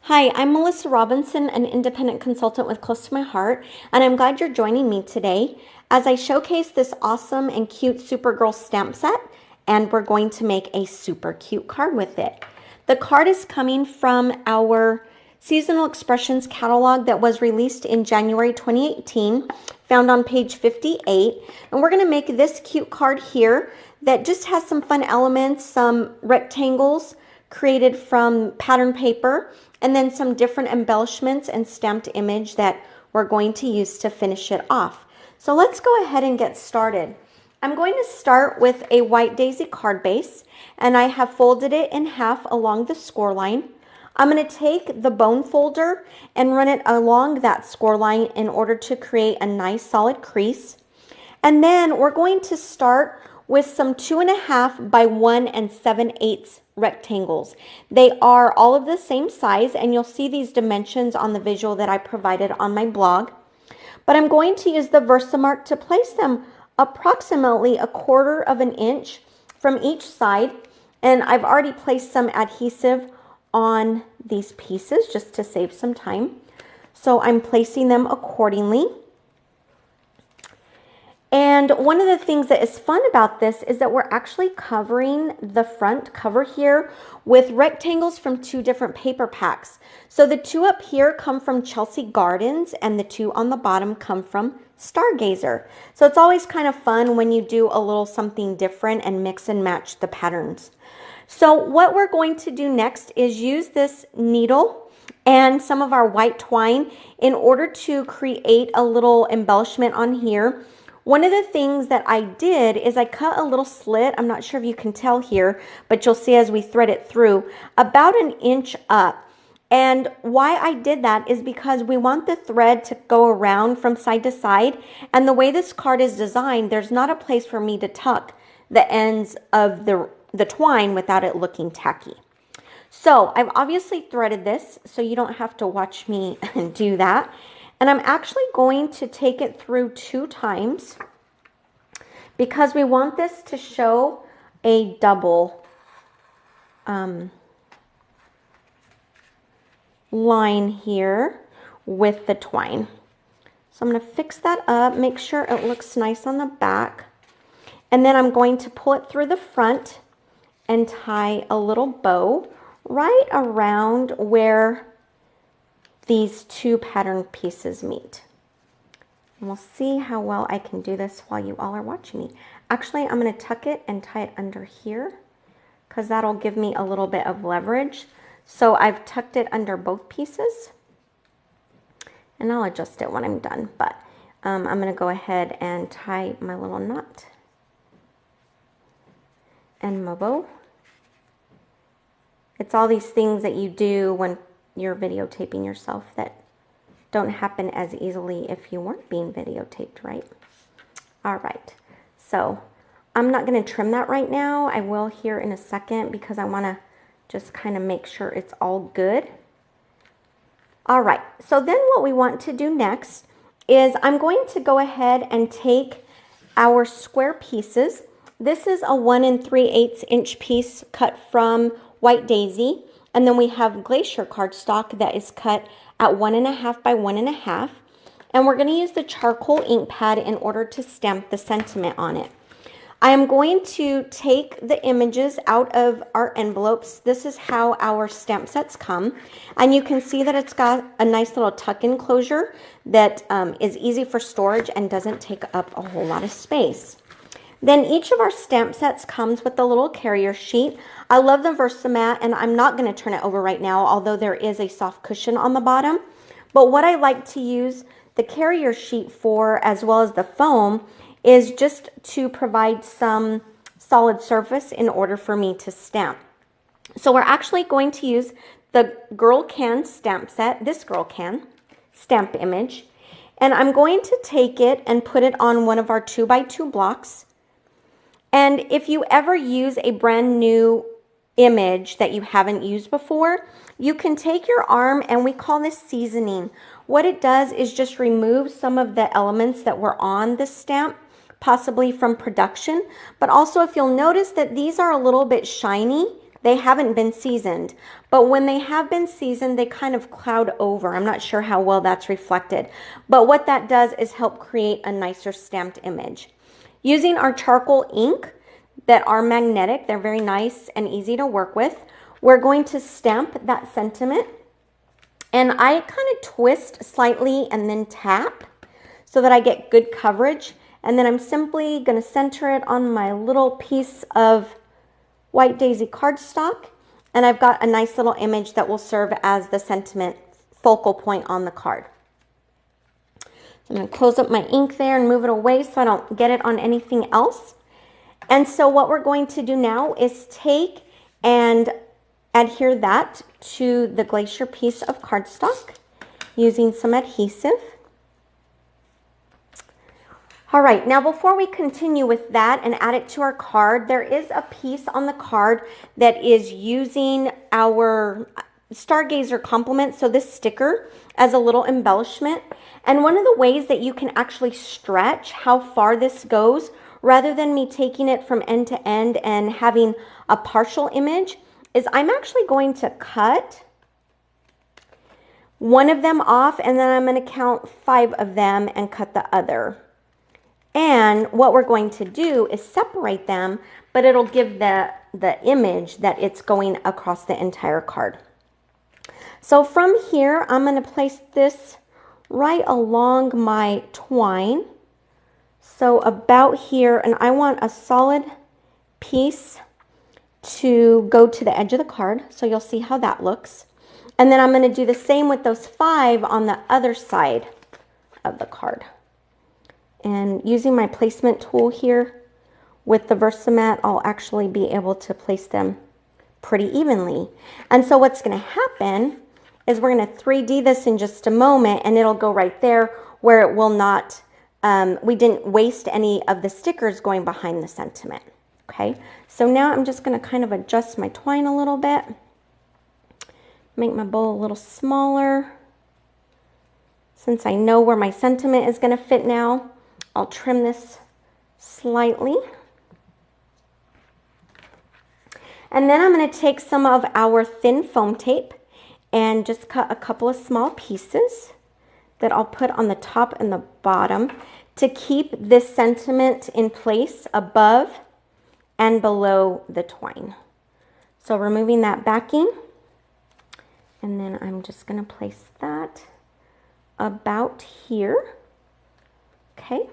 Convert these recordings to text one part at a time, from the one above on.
Hi, I'm Melissa Robinson, an independent consultant with Close to My Heart, and I'm glad you're joining me today as I showcase this awesome and cute Supergirl stamp set, and we're going to make a super cute card with it. The card is coming from our Seasonal Expressions catalog that was released in January 2018, found on page 58, and we're going to make this cute card here that just has some fun elements, some rectangles created from pattern paper, and then some different embellishments and stamped image that we're going to use to finish it off. So let's go ahead and get started. I'm going to start with a white daisy card base, and I have folded it in half along the score line. I'm going to take the bone folder and run it along that score line in order to create a nice solid crease. And then we're going to start with some 2.5 by 1 7/8 rectangles. They are all of the same size, and you'll see these dimensions on the visual that I provided on my blog. But I'm going to use the Versamark to place them approximately 1/4 of an inch from each side. And I've already placed some adhesive on these pieces just to save some time. So I'm placing them accordingly. And one of the things that is fun about this is that we're actually covering the front cover here with rectangles from 2 different paper packs. So the 2 up here come from Chelsea Gardens, and the 2 on the bottom come from Stargazer. So it's always kind of fun when you do a little something different and mix and match the patterns. So what we're going to do next is use this needle and some of our white twine in order to create a little embellishment on here. One of the things that I did is I cut a little slit. I'm not sure if you can tell here, but you'll see as we thread it through, about 1 inch up. And why I did that is because we want the thread to go around from side to side. And the way this card is designed, there's not a place for me to tuck the ends of the twine without it looking tacky. So I've obviously threaded this, so you don't have to watch me do that. And I'm actually going to take it through 2 times because we want this to show a double line here with the twine. So I'm going to fix that up, make sure it looks nice on the back. And then I'm going to pull it through the front and tie a little bow right around where these 2 pattern pieces meet. And we'll see how well I can do this while you all are watching me. Actually, I'm going to tuck it and tie it under here because that'll give me a little bit of leverage. So I've tucked it under both pieces, and I'll adjust it when I'm done. But I'm going to go ahead and tie my little knot and my bow. It's all these things that you do when you're videotaping yourself that don't happen as easily if you weren't being videotaped, right? All right, so I'm not going to trim that right now. I will here in a second because I want to just kind of make sure it's all good. All right, so then what we want to do next is I'm going to go ahead and take our square pieces. This is a 1 3/8 inch piece cut from White Daisy. And then we have Glacier cardstock that is cut at 1.5 by 1.5. And we're going to use the charcoal ink pad in order to stamp the sentiment on it. I am going to take the images out of our envelopes. This is how our stamp sets come. And you can see that it's got a nice little tuck enclosure that is easy for storage and doesn't take up a whole lot of space. Then each of our stamp sets comes with a little carrier sheet. I love the Versamat, and I'm not going to turn it over right now, although there is a soft cushion on the bottom. But what I like to use the carrier sheet for, as well as the foam, is just to provide some solid surface in order for me to stamp. So we're actually going to use the Girl Can stamp set, this Girl Can stamp image, and I'm going to take it and put it on one of our 2 by 2 blocks. And if you ever use a brand new image that you haven't used before, you can take your arm, and we call this seasoning. What it does is just remove some of the elements that were on the stamp, possibly from production. But also, if you'll notice that these are a little bit shiny, They haven't been seasoned, but when they have been seasoned, they kind of cloud over. I'm not sure how well that's reflected, but what that does is help create a nicer stamped image. Using our charcoal ink that are magnetic, they're very nice and easy to work with, we're going to stamp that sentiment. And I kind of twist slightly and then tap so that I get good coverage. And then I'm simply going to center it on my little piece of White Daisy cardstock. And I've got a nice little image that will serve as the sentiment focal point on the card. So I'm going to close up my ink there and move it away so I don't get it on anything else. And so what we're going to do now is take and adhere that to the Glacier piece of cardstock using some adhesive. All right, now before we continue with that and add it to our card, there is a piece on the card that is using our Stargazer complement, so this sticker, as a little embellishment. And one of the ways that you can actually stretch how far this goes, rather than me taking it from end to end and having a partial image, is I'm actually going to cut one of them off, and then I'm going to count 5 of them and cut the other. And what we're going to do is separate them, but it'll give the image that it's going across the entire card. So from here, I'm going to place this right along my twine. So about here, and I want a solid piece to go to the edge of the card. So you'll see how that looks. And then I'm going to do the same with those 5 on the other side of the card. And using my placement tool here with the Versamat, I'll actually be able to place them pretty evenly. And so what's going to happen is we're going to 3D this in just a moment, and it'll go right there where it will not, we didn't waste any of the stickers going behind the sentiment. Okay, so now I'm just going to kind of adjust my twine a little bit, make my bowl a little smaller. Since I know where my sentiment is going to fit now, I'll trim this slightly. And then I'm going to take some of our thin foam tape and just cut a couple of small pieces that I'll put on the top and the bottom to keep this sentiment in place above and below the twine. So removing that backing, and then I'm just going to place that about here. Okay.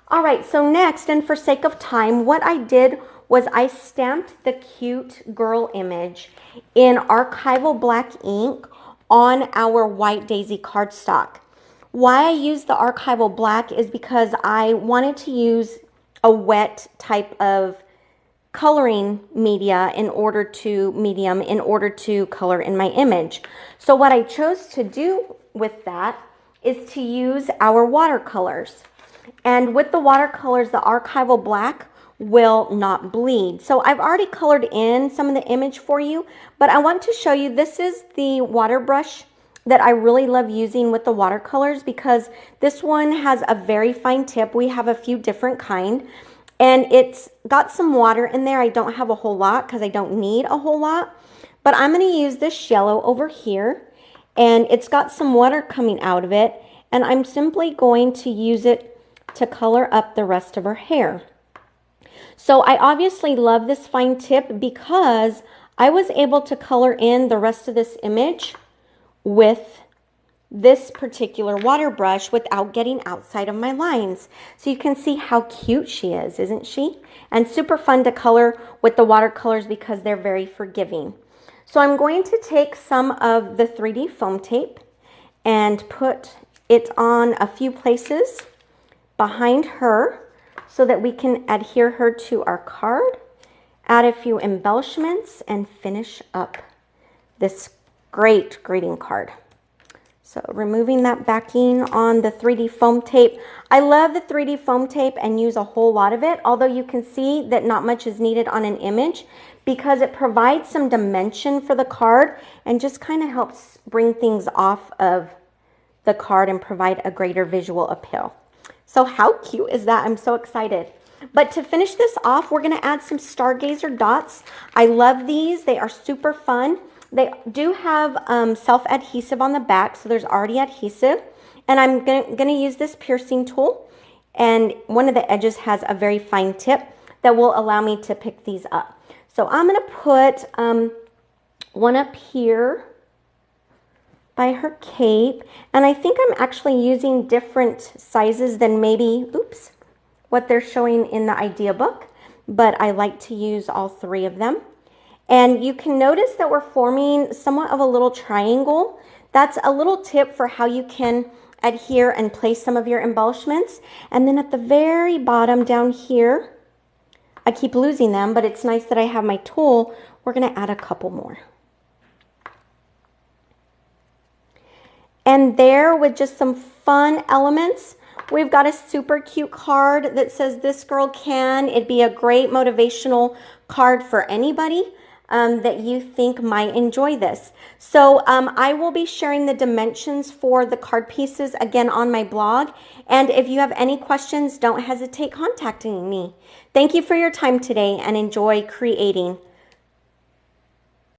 All right, so next, and for sake of time, what I did was I stamped the cute girl image in archival black ink on our White Daisy cardstock. Why I used the archival black is because I wanted to use a wet type of coloring media in order to color in my image. So what I chose to do with that is to use our watercolors. And with the watercolors, the archival black will not bleed. So I've already colored in some of the image for you, but I want to show you, this is the water brush that I really love using with the watercolors because this one has a very fine tip. We have a few different kind, and it's got some water in there. I don't have a whole lot because I don't need a whole lot, but I'm going to use this yellow over here, and it's got some water coming out of it, and I'm simply going to use it to color up the rest of her hair. So I obviously love this fine tip because I was able to color in the rest of this image with this particular water brush without getting outside of my lines. So you can see how cute she is, isn't she? And super fun to color with the watercolors because they're very forgiving. So I'm going to take some of the 3D foam tape and put it on a few places behind her so that we can adhere her to our card, add a few embellishments, and finish up this great greeting card. So removing that backing on the 3D foam tape. I love the 3D foam tape and use a whole lot of it, although you can see that not much is needed on an image because it provides some dimension for the card and just kind of helps bring things off of the card and provide a greater visual appeal. So how cute is that? I'm so excited. But to finish this off, we're going to add some Stargazer dots. I love these. They are super fun. They do have self-adhesive on the back, so there's already adhesive. And I'm going to use this piercing tool. And one of the edges has a very fine tip that will allow me to pick these up. So I'm going to put one up here by her cape. And I think I'm actually using different sizes than maybe, oops, what they're showing in the idea book. But I like to use all three of them. And you can notice that we're forming somewhat of a little triangle. That's a little tip for how you can adhere and place some of your embellishments. And then at the very bottom down here, I keep losing them, but it's nice that I have my tool. We're going to add a couple more. And there, with just some fun elements, we've got a super cute card that says "This Girl Can." It'd be a great motivational card for anybody that you think might enjoy this. So I will be sharing the dimensions for the card pieces again on my blog. And if you have any questions, don't hesitate contacting me. Thank you for your time today and enjoy creating.